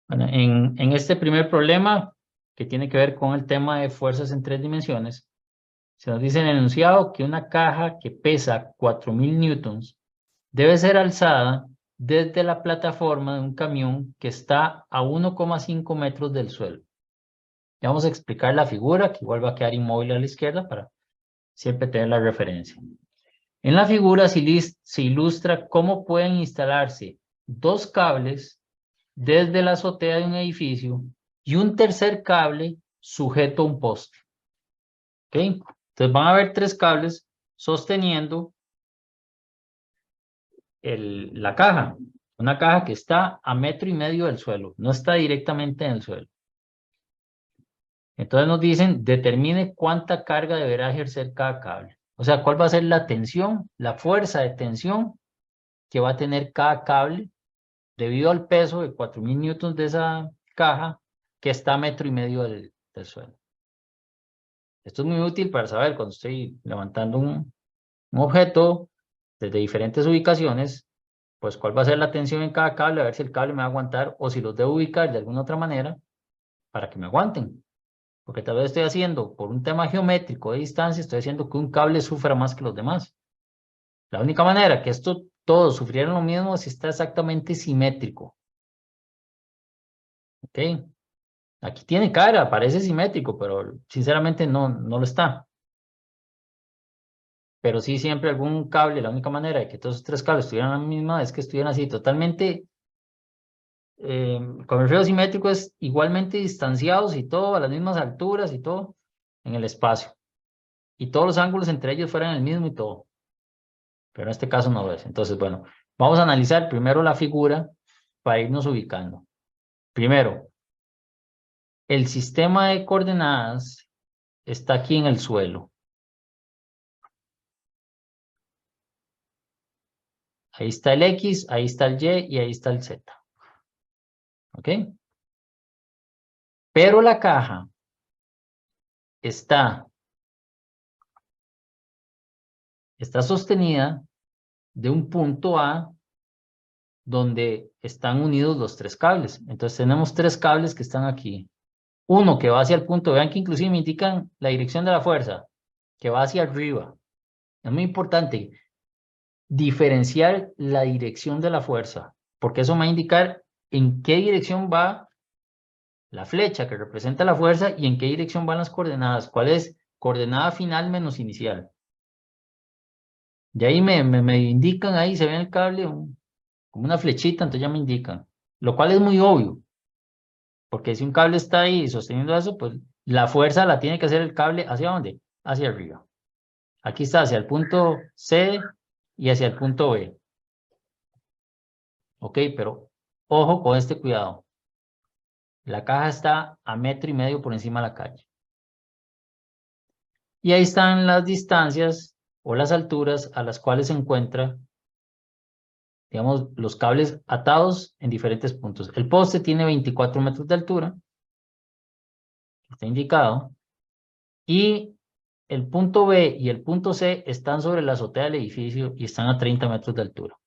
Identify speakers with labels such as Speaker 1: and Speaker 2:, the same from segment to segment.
Speaker 1: Bueno, en este primer problema, que tiene que ver con el tema de fuerzas en 3 dimensiones, se nos dice en el enunciado que una caja que pesa 4000 newtons debe ser alzada desde la plataforma de un camión que está a 1,5 metros del suelo. Ya vamos a explicar la figura, que igual va a quedar inmóvil a la izquierda para siempre tener la referencia. En la figura se ilustra cómo pueden instalarse dos cables desde la azotea de un edificio y un tercer cable sujeto a un poste. ¿Ok? Entonces van a haber tres cables sosteniendo la caja. Una caja que está a 1,5 metros del suelo, no está directamente en el suelo. Entonces nos dicen, determine cuánta carga deberá ejercer cada cable. O sea, cuál va a ser la tensión, la fuerza de tensión que va a tener cada cable debido al peso de 4000 newtons de esa caja que está a 1,5 metros del suelo. Esto es muy útil para saber cuando estoy levantando un objeto desde diferentes ubicaciones, pues cuál va a ser la tensión en cada cable, a ver si el cable me va a aguantar o si los debo ubicar de alguna otra manera para que me aguanten. Porque tal vez estoy haciendo, por un tema geométrico de distancia, estoy haciendo que un cable sufra más que los demás. La única manera que esto todos sufrieran lo mismo es si está exactamente simétrico. ¿Ok? Aquí tiene cara, parece simétrico, pero sinceramente no lo está. Pero sí siempre algún cable, la única manera de que todos esos tres cables estuvieran a la misma es que estuvieran así totalmente, con el refiero simétrico es igualmente distanciados y todo, a las mismas alturas y todo en el espacio. Y todos los ángulos entre ellos fueran el mismo y todo. Pero en este caso no lo es. Entonces, bueno, vamos a analizar primero la figura para irnos ubicando. Primero, el sistema de coordenadas está aquí en el suelo. Ahí está el X, ahí está el Y y ahí está el Z. ¿Ok? Pero la caja está sostenida de un punto A donde están unidos los tres cables. Entonces tenemos tres cables que están aquí. Uno que va hacia el punto, vean que inclusive me indican la dirección de la fuerza, que va hacia arriba. Es muy importante diferenciar la dirección de la fuerza, porque eso me va a indicar en qué dirección va la flecha que representa la fuerza y en qué dirección van las coordenadas. ¿Cuál es coordenada final menos inicial? Y ahí me indican, ahí se ve en el cable como una flechita, entonces ya me indican. Lo cual es muy obvio, porque si un cable está ahí sosteniendo eso, pues la fuerza la tiene que hacer el cable ¿hacia dónde? Hacia arriba. Aquí está, hacia el punto C y hacia el punto B. Ok, pero ojo con este cuidado. La caja está a 1,5 metros por encima de la calle. Y ahí están las distancias o las alturas a las cuales se encuentra, digamos, los cables atados en diferentes puntos. El poste tiene 24 metros de altura, está indicado, y el punto B y el punto C están sobre la azotea del edificio y están a 30 metros de altura. O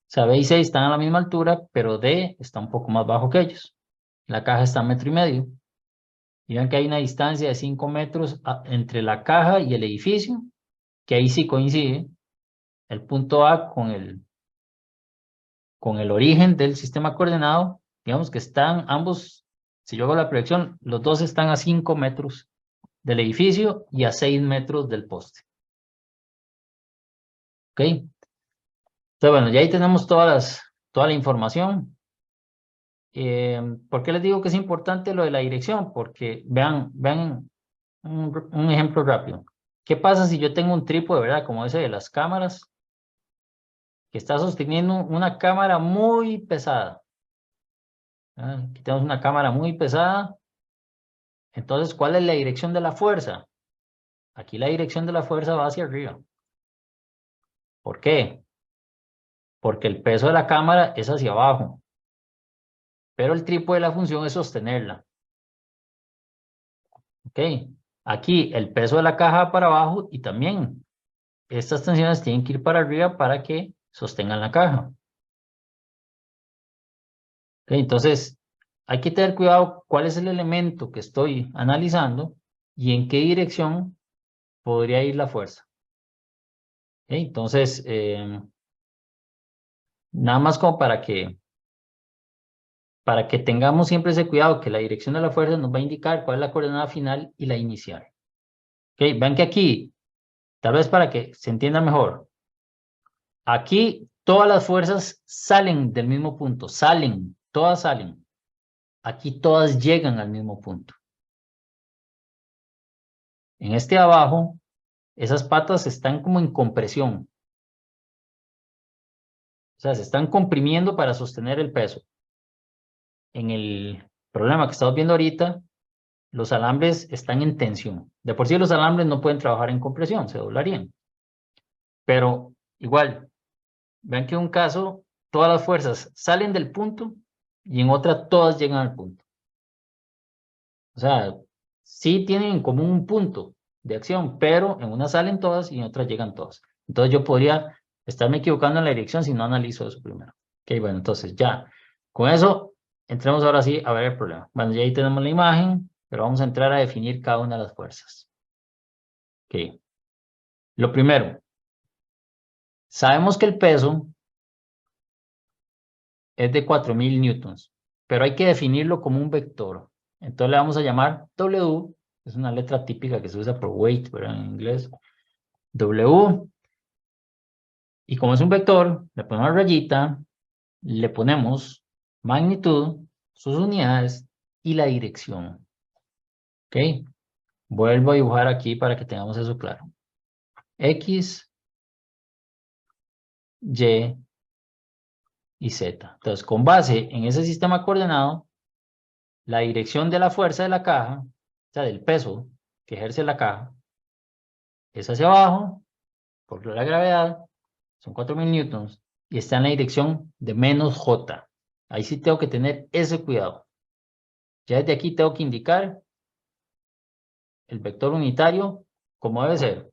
Speaker 1: sea, B y C están a la misma altura, pero D está un poco más bajo que ellos. La caja está a 1,5 metros. Y vean que hay una distancia de 5 metros entre la caja y el edificio, que ahí sí coincide el punto A con el origen del sistema coordenado. Digamos que están ambos, si yo hago la proyección, los dos están a 5 metros del edificio y a 6 metros del poste. ¿Ok? Entonces, bueno, ya ahí tenemos toda la información. ¿Por qué les digo que es importante lo de la dirección? Porque vean un ejemplo rápido. ¿Qué pasa si yo tengo un trípode, verdad? Como ese de las cámaras, que está sosteniendo una cámara muy pesada. Aquí tenemos una cámara muy pesada. Entonces, ¿cuál es la dirección de la fuerza? Aquí la dirección de la fuerza va hacia arriba. ¿Por qué? Porque el peso de la cámara es hacia abajo. Pero el trípode de la función es sostenerla. ¿Ok? Aquí el peso de la caja va para abajo y también estas tensiones tienen que ir para arriba para que sostengan la caja. ¿Ok? Entonces, hay que tener cuidado cuál es el elemento que estoy analizando y en qué dirección podría ir la fuerza. ¿Ok? Entonces, nada más como para que tengamos siempre ese cuidado, que la dirección de la fuerza nos va a indicar cuál es la coordenada final y la inicial. ¿Ok? Vean que aquí, tal vez para que se entienda mejor, aquí todas las fuerzas salen del mismo punto, salen, todas salen. Aquí todas llegan al mismo punto. En este abajo, esas patas están como en compresión. O sea, se están comprimiendo para sostener el peso. En el problema que estamos viendo ahorita, los alambres están en tensión. De por sí los alambres no pueden trabajar en compresión, se doblarían. Pero igual, vean que en un caso todas las fuerzas salen del punto y en otra todas llegan al punto. O sea, sí tienen en común un punto de acción, pero en una salen todas y en otra llegan todas. Entonces yo podría estarme equivocando en la dirección si no analizo eso primero. Ok, bueno, entonces ya. Con eso, entremos ahora sí a ver el problema. Bueno, ya ahí tenemos la imagen, pero vamos a entrar a definir cada una de las fuerzas. Ok. Lo primero, sabemos que el peso es de 4000 newtons, pero hay que definirlo como un vector. Entonces le vamos a llamar W, es una letra típica que se usa por weight, ¿verdad? En inglés. W, y como es un vector, le ponemos rayita, le ponemos magnitud, sus unidades y la dirección. ¿Ok? Vuelvo a dibujar aquí para que tengamos eso claro. X, Y y Z. Entonces, con base en ese sistema coordenado, la dirección de la fuerza de la caja, o sea, del peso que ejerce la caja, es hacia abajo, por la gravedad, son 4000 newtons, y está en la dirección de menos J. Ahí sí tengo que tener ese cuidado. Ya desde aquí tengo que indicar el vector unitario como debe ser.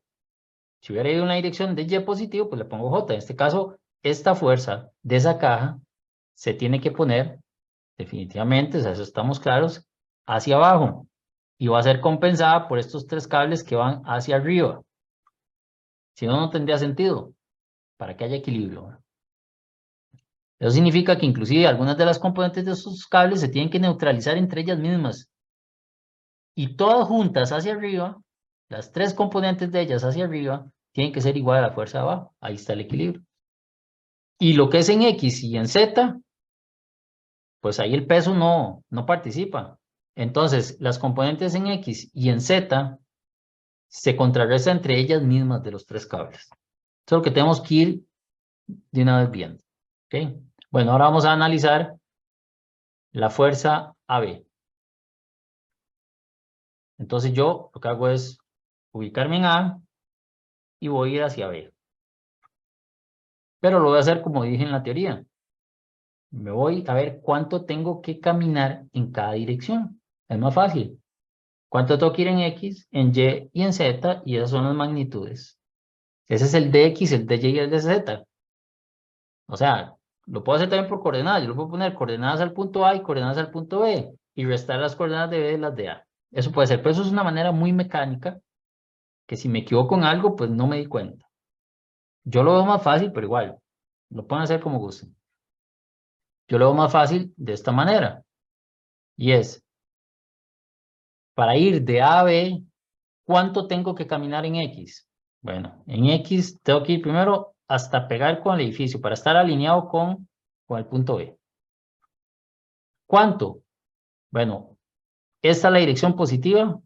Speaker 1: Si hubiera ido en la dirección de Y positivo, pues le pongo J. En este caso, esta fuerza de esa caja se tiene que poner definitivamente, o sea, eso estamos claros, hacia abajo. Y va a ser compensada por estos tres cables que van hacia arriba. Si no, no tendría sentido para que haya equilibrio, ¿verdad? Eso significa que inclusive algunas de las componentes de estos cables se tienen que neutralizar entre ellas mismas. Y todas juntas hacia arriba, las tres componentes de ellas hacia arriba, tienen que ser igual a la fuerza de abajo. Ahí está el equilibrio. Y lo que es en X y en Z, pues ahí el peso no participa. Entonces, las componentes en X y en Z se contrarrestan entre ellas mismas de los tres cables. Eso es lo que tenemos que ir de una vez viendo. ¿Ok? Bueno, ahora vamos a analizar la fuerza AB. Entonces yo lo que hago es ubicarme en A y voy a ir hacia B. Pero lo voy a hacer como dije en la teoría. Me voy a ver cuánto tengo que caminar en cada dirección. Es más fácil. ¿Cuánto tengo que ir en X, en Y y en Z? Y esas son las magnitudes. Ese es el de X, el de Y y el de Z. O sea, lo puedo hacer también por coordenadas. Yo lo puedo poner coordenadas al punto A y coordenadas al punto B. Y restar las coordenadas de B de las de A. Eso puede ser. Pero eso es una manera muy mecánica que si me equivoco en algo, pues no me di cuenta. Yo lo veo más fácil, pero igual. Lo pueden hacer como gusten. Yo lo veo más fácil de esta manera. Y es, para ir de A a B, ¿cuánto tengo que caminar en X? Bueno, en X tengo que ir primero hasta pegar con el edificio para estar alineado con el punto B. ¿Cuánto? Bueno, esta es la dirección positiva,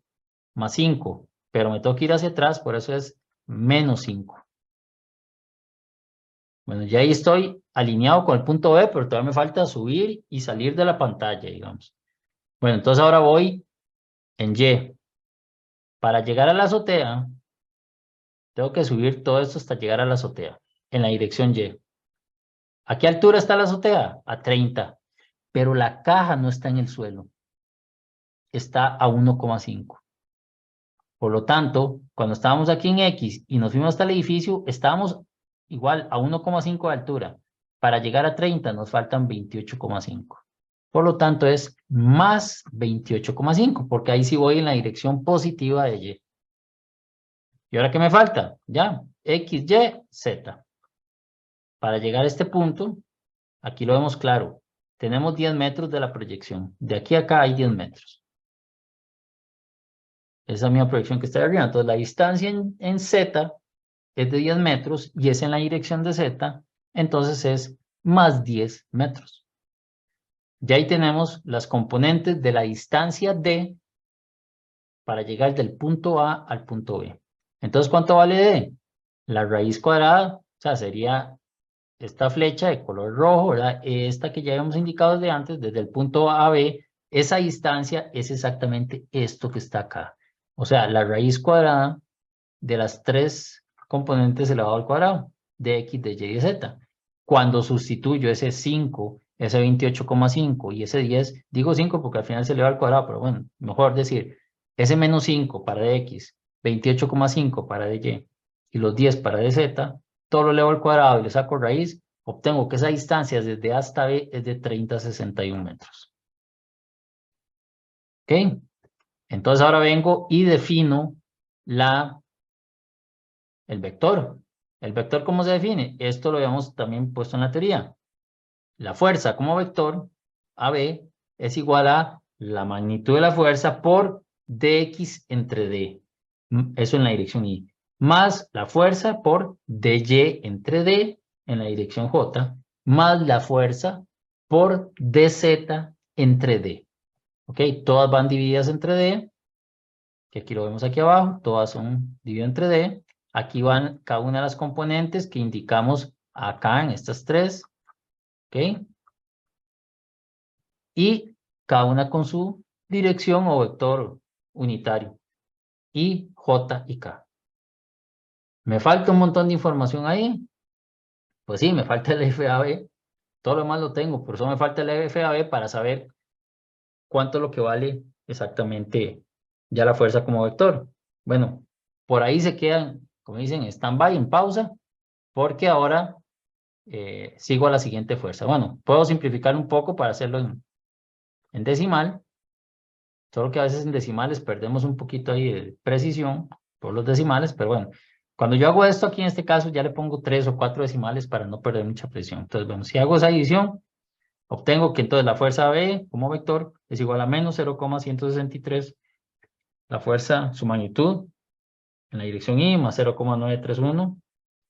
Speaker 1: más 5, pero me tengo que ir hacia atrás, por eso es menos 5. Bueno, ya ahí estoy alineado con el punto B, pero todavía me falta subir y salir de la pantalla, digamos. Bueno, entonces ahora voy en Y. Para llegar a la azotea, tengo que subir todo esto hasta llegar a la azotea, en la dirección Y. ¿A qué altura está la azotea? A 30. Pero la caja no está en el suelo. Está a 1,5. Por lo tanto, cuando estábamos aquí en X y nos fuimos hasta el edificio, estábamos igual a 1,5 de altura. Para llegar a 30 nos faltan 28,5. Por lo tanto, es más 28,5, porque ahí sí voy en la dirección positiva de Y. ¿Y ahora qué me falta? Ya, X, Y, Z. Para llegar a este punto, aquí lo vemos claro. Tenemos 10 metros de la proyección. De aquí a acá hay 10 metros. Esa es mi proyección que está ahí arriba. Entonces, la distancia en Z es de 10 metros y es en la dirección de Z. Entonces, es más 10 metros. Ya ahí tenemos las componentes de la distancia D para llegar del punto A al punto B. Entonces, ¿cuánto vale D? La raíz cuadrada, o sea, sería esta flecha de color rojo, ¿verdad? Esta que ya habíamos indicado desde antes, desde el punto A a B, esa distancia es exactamente esto que está acá. O sea, la raíz cuadrada de las tres componentes elevado al cuadrado, de X, de Y y de Z. Cuando sustituyo ese 5, ese 28,5 y ese 10, digo 5 porque al final se eleva al cuadrado, pero bueno, mejor decir, ese menos 5 para de X, 28,5 para de Y y los 10 para de Z, todo lo elevo al cuadrado y le saco raíz, obtengo que esa distancia desde A hasta B es de 30,61 metros. ¿Ok? Entonces ahora vengo y defino el vector. ¿El vector cómo se define? Esto lo habíamos también puesto en la teoría. La fuerza como vector, AB, es igual a la magnitud de la fuerza por dx entre d. Eso en la dirección y. Más la fuerza por dy entre d en la dirección j, más la fuerza por dz entre d. ¿Ok? Todas van divididas entre d, que aquí lo vemos aquí abajo, todas son divididas entre d. Aquí van cada una de las componentes que indicamos acá en estas tres. ¿Ok? Y cada una con su dirección o vector unitario. Y J y K. ¿Me falta un montón de información ahí? Pues sí, me falta el FAB. Todo lo demás lo tengo, por eso me falta el FAB para saber cuánto es lo que vale exactamente ya la fuerza como vector. Bueno, por ahí se quedan, como dicen, en stand-by, en pausa, porque ahora sigo a la siguiente fuerza. Bueno, puedo simplificar un poco para hacerlo en decimal. Solo que a veces en decimales perdemos un poquito ahí de precisión por los decimales, pero bueno, cuando yo hago esto aquí en este caso ya le pongo 3 o 4 decimales para no perder mucha presión. Entonces, bueno, si hago esa división, obtengo que entonces la fuerza B como vector es igual a menos 0,163, la fuerza, su magnitud en la dirección Y más 0,931,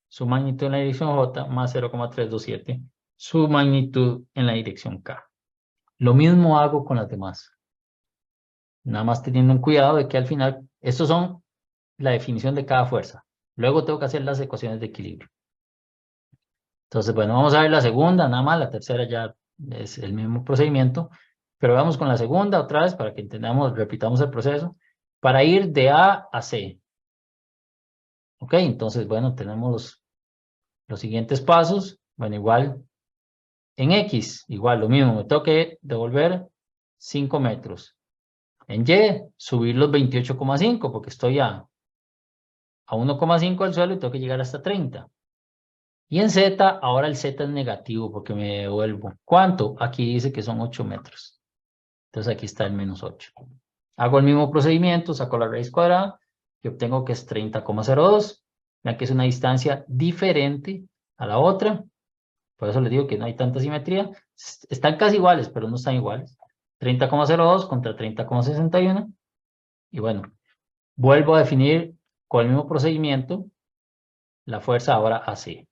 Speaker 1: su magnitud en la dirección J más 0,327, su magnitud en la dirección K. Lo mismo hago con las demás. Nada más teniendo en cuidado de que al final, estos son la definición de cada fuerza. Luego tengo que hacer las ecuaciones de equilibrio. Entonces, bueno, vamos a ver la segunda, nada más, la tercera ya es el mismo procedimiento, pero vamos con la segunda otra vez para que entendamos, repitamos el proceso, para ir de A a C. Ok, entonces, bueno, tenemos los siguientes pasos. Bueno, igual en X, igual lo mismo, me tengo que devolver 5 metros. En Y, subir los 28,5 porque estoy a 1,5 al suelo y tengo que llegar hasta 30. Y en Z, ahora el Z es negativo porque me devuelvo. ¿Cuánto? Aquí dice que son 8 metros. Entonces aquí está el menos 8. Hago el mismo procedimiento, saco la raíz cuadrada y obtengo que es 30,02. Vean que es una distancia diferente a la otra. Por eso les digo que no hay tanta simetría. Están casi iguales, pero no están iguales. 30,02 contra 30,61. Y bueno, vuelvo a definir con el mismo procedimiento la fuerza ahora AC.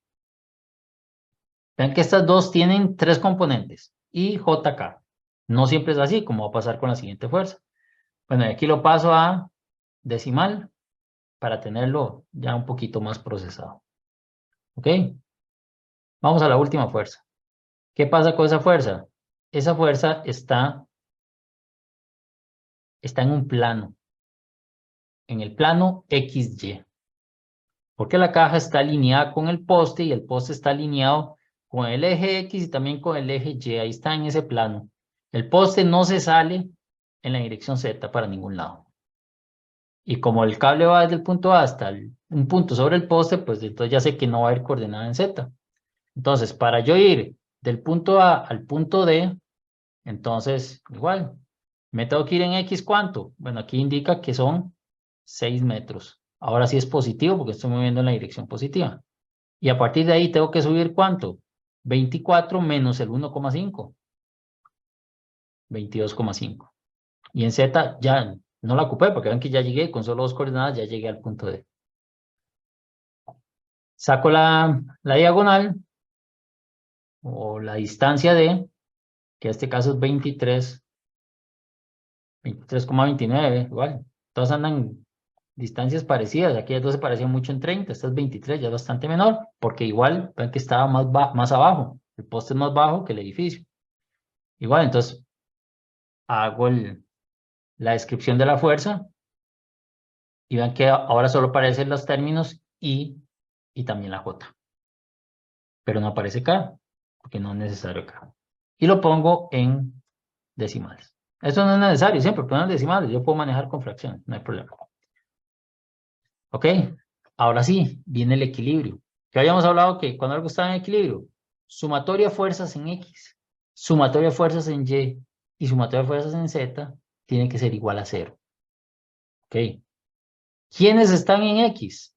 Speaker 1: Vean que estas dos tienen tres componentes, I, J, K. No siempre es así, como va a pasar con la siguiente fuerza. Bueno, y aquí lo paso a decimal para tenerlo ya un poquito más procesado. ¿Ok? Vamos a la última fuerza. ¿Qué pasa con esa fuerza? Esa fuerza está en un plano, en el plano XY. Porque la caja está alineada con el poste y el poste está alineado con el eje X y también con el eje Y. Ahí está en ese plano. El poste no se sale en la dirección Z para ningún lado. Y como el cable va desde el punto A hasta un punto sobre el poste, pues entonces ya sé que no va a haber coordenada en Z. Entonces, para yo ir del punto A al punto D, Entonces, igual, me tengo que ir en X, ¿cuánto? Bueno, aquí indica que son 6 metros. Ahora sí es positivo porque estoy moviendo en la dirección positiva. Y a partir de ahí tengo que subir ¿cuánto? 24 menos el 1,5. 22,5. Y en Z ya no la ocupé porque vean que ya llegué, con solo 2 coordenadas ya llegué al punto D. Saco la diagonal o la distancia D, que en este caso es 23,29, igual. Todas andan distancias parecidas. Aquí las dos se parecían mucho en 30, esta es 23, ya es bastante menor, porque igual ven que estaba más abajo. El poste es más bajo que el edificio. Igual, entonces hago la descripción de la fuerza y vean que ahora solo aparecen los términos y también la J. Pero no aparece K, porque no es necesario K. Y lo pongo en decimales. Esto no es necesario, siempre ponen decimales. Yo puedo manejar con fracciones, no hay problema. ¿Ok? Ahora sí, viene el equilibrio. Que habíamos hablado que cuando algo está en equilibrio, sumatoria de fuerzas en X, sumatoria de fuerzas en Y y sumatoria de fuerzas en Z tiene que ser igual a 0. ¿Ok? ¿Quiénes están en X?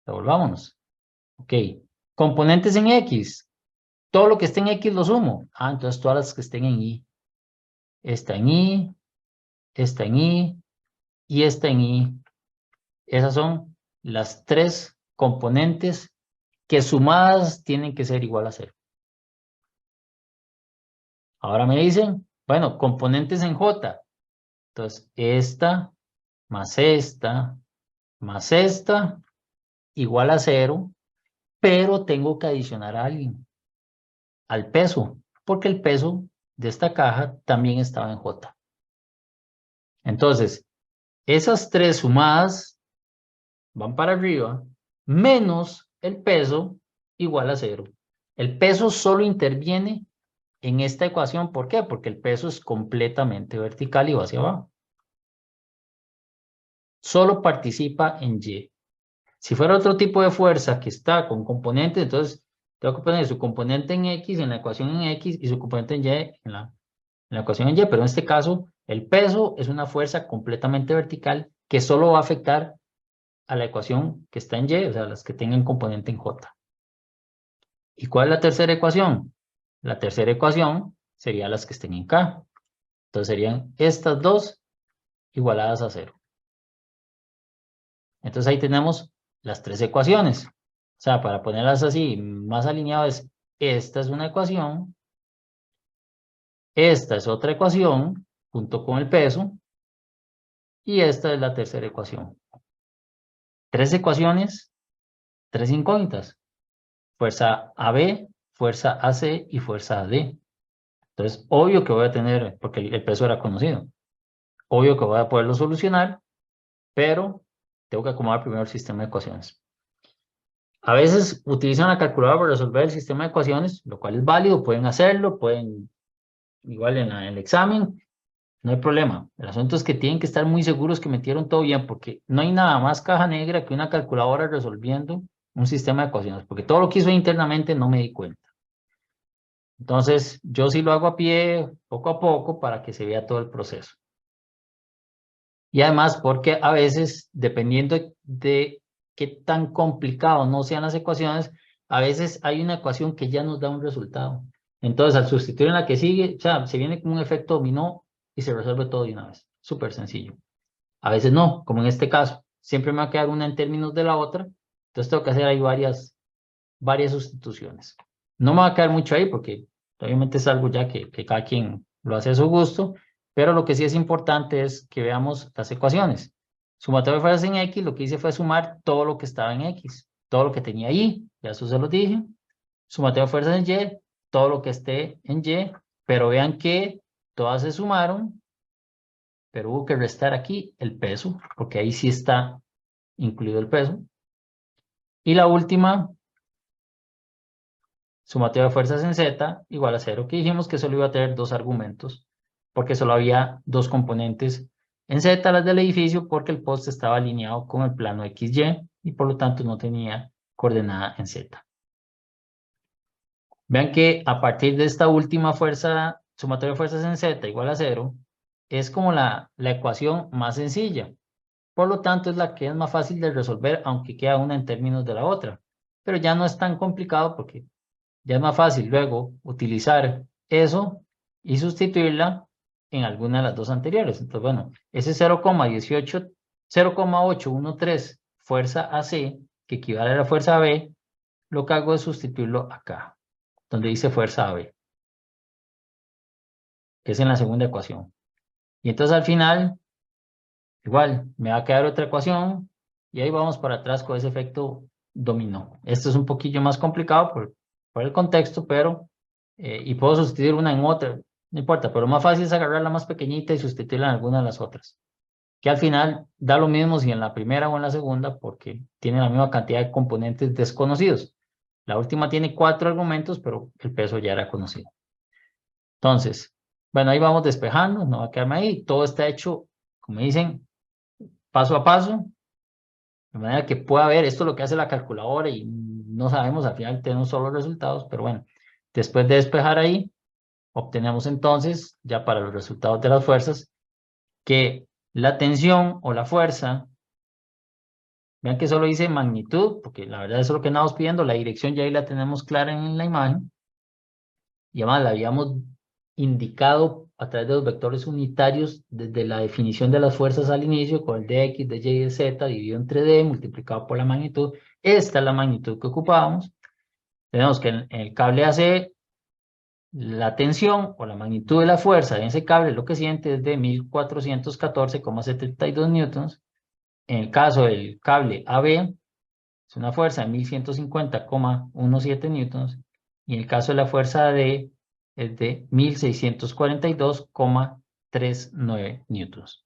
Speaker 1: Devolvámonos. ¿Ok? Componentes en X. Todo lo que esté en X lo sumo. Ah, entonces todas las que estén en Y. Esta en Y, esta en Y y esta en Y. Esas son las 3 componentes que sumadas tienen que ser igual a 0. Ahora me dicen, bueno, componentes en J. Entonces, esta más esta más esta igual a 0, pero tengo que adicionar a alguien, al peso, porque el peso de esta caja también estaba en J. Entonces, esas 3 sumadas van para arriba, menos el peso igual a 0. El peso solo interviene en esta ecuación. ¿Por qué? Porque el peso es completamente vertical y va hacia abajo. Solo participa en Y. Si fuera otro tipo de fuerza que está con componentes, entonces tengo que poner su componente en X, en la ecuación en X, y su componente en Y en la ecuación en Y. Pero en este caso, el peso es una fuerza completamente vertical que solo va a afectar a la ecuación que está en Y, o sea, las que tengan componente en J. ¿Y cuál es la tercera ecuación? La tercera ecuación sería las que estén en K. Entonces serían estas dos igualadas a 0. Entonces ahí tenemos las 3 ecuaciones. O sea, para ponerlas así más alineadas, esta es una ecuación, esta es otra ecuación, junto con el peso, y esta es la tercera ecuación. 3 ecuaciones, 3 incógnitas. Fuerza AB, fuerza AC y fuerza AD. Entonces, obvio que voy a tener, porque el peso era conocido, obvio que voy a poderlo solucionar, pero tengo que acomodar primero el sistema de ecuaciones. A veces utilizan la calculadora para resolver el sistema de ecuaciones, lo cual es válido, pueden hacerlo, pueden, igual en el examen, no hay problema. El asunto es que tienen que estar muy seguros que metieron todo bien, porque no hay nada más caja negra que una calculadora resolviendo un sistema de ecuaciones, porque todo lo que hizo internamente no me di cuenta. Entonces, yo sí lo hago a pie, poco a poco, para que se vea todo el proceso. Y además, porque a veces, dependiendo de qué tan complicado no sean las ecuaciones, a veces hay una ecuación que ya nos da un resultado. Entonces, al sustituir en la que sigue, o sea, se viene como un efecto dominó y se resuelve todo de una vez. Súper sencillo. A veces no, como en este caso. Siempre me va a quedar una en términos de la otra. Entonces, tengo que hacer ahí varias sustituciones. No me va a quedar mucho ahí porque obviamente es algo ya que cada quien lo hace a su gusto, pero lo que sí es importante es que veamos las ecuaciones. Sumatoria de fuerzas en X, lo que hice fue sumar todo lo que estaba en X, todo lo que tenía Y, ya eso se lo dije. Sumatoria de fuerzas en Y, todo lo que esté en Y, pero vean que todas se sumaron, pero hubo que restar aquí el peso, porque ahí sí está incluido el peso. Y la última, sumatoria de fuerzas en Z igual a 0, que dijimos que solo iba a tener 2 argumentos, porque solo había 2 componentes en Z, las del edificio, porque el poste estaba alineado con el plano XY y por lo tanto no tenía coordenada en Z. Vean que a partir de esta última fuerza sumatoria de fuerzas en Z igual a 0, es como la ecuación más sencilla. Por lo tanto, es la que es más fácil de resolver, aunque queda una en términos de la otra. Pero ya no es tan complicado porque ya es más fácil luego utilizar eso y sustituirla en alguna de las dos anteriores. Entonces, bueno, ese 0,813 fuerza AC, que equivale a la fuerza B, lo que hago es sustituirlo acá, donde dice fuerza AB, que es en la segunda ecuación. Y entonces al final, igual, me va a quedar otra ecuación y ahí vamos para atrás con ese efecto dominó. Esto es un poquillo más complicado por el contexto, pero, y puedo sustituir una en otra, no importa, pero más fácil es agarrar la más pequeñita y sustituirla en alguna de las otras. Que al final da lo mismo si en la primera o en la segunda, porque tiene la misma cantidad de componentes desconocidos. La última tiene 4 argumentos, pero el peso ya era conocido. Entonces, bueno, ahí vamos despejando, no va a quedarme ahí. Todo está hecho, como dicen, paso a paso, de manera que pueda ver esto es lo que hace la calculadora y no sabemos, al final tenemos solo los resultados, pero bueno, después de despejar ahí, obtenemos entonces, ya para los resultados de las fuerzas, que la tensión o la fuerza, vean que solo dice magnitud, porque la verdad eso es lo que andamos pidiendo, la dirección ya ahí la tenemos clara en la imagen, y además la habíamos indicado a través de los vectores unitarios desde la definición de las fuerzas al inicio, con el dx, dy y z dividido entre d multiplicado por la magnitud. Esta es la magnitud que ocupábamos. Tenemos que en el cable AC, la tensión o la magnitud de la fuerza en ese cable, lo que siente es de 1414,72 newtons. En el caso del cable AB, es una fuerza de 1150,17 newtons. Y en el caso de la fuerza D, es de 1642,39 newtons.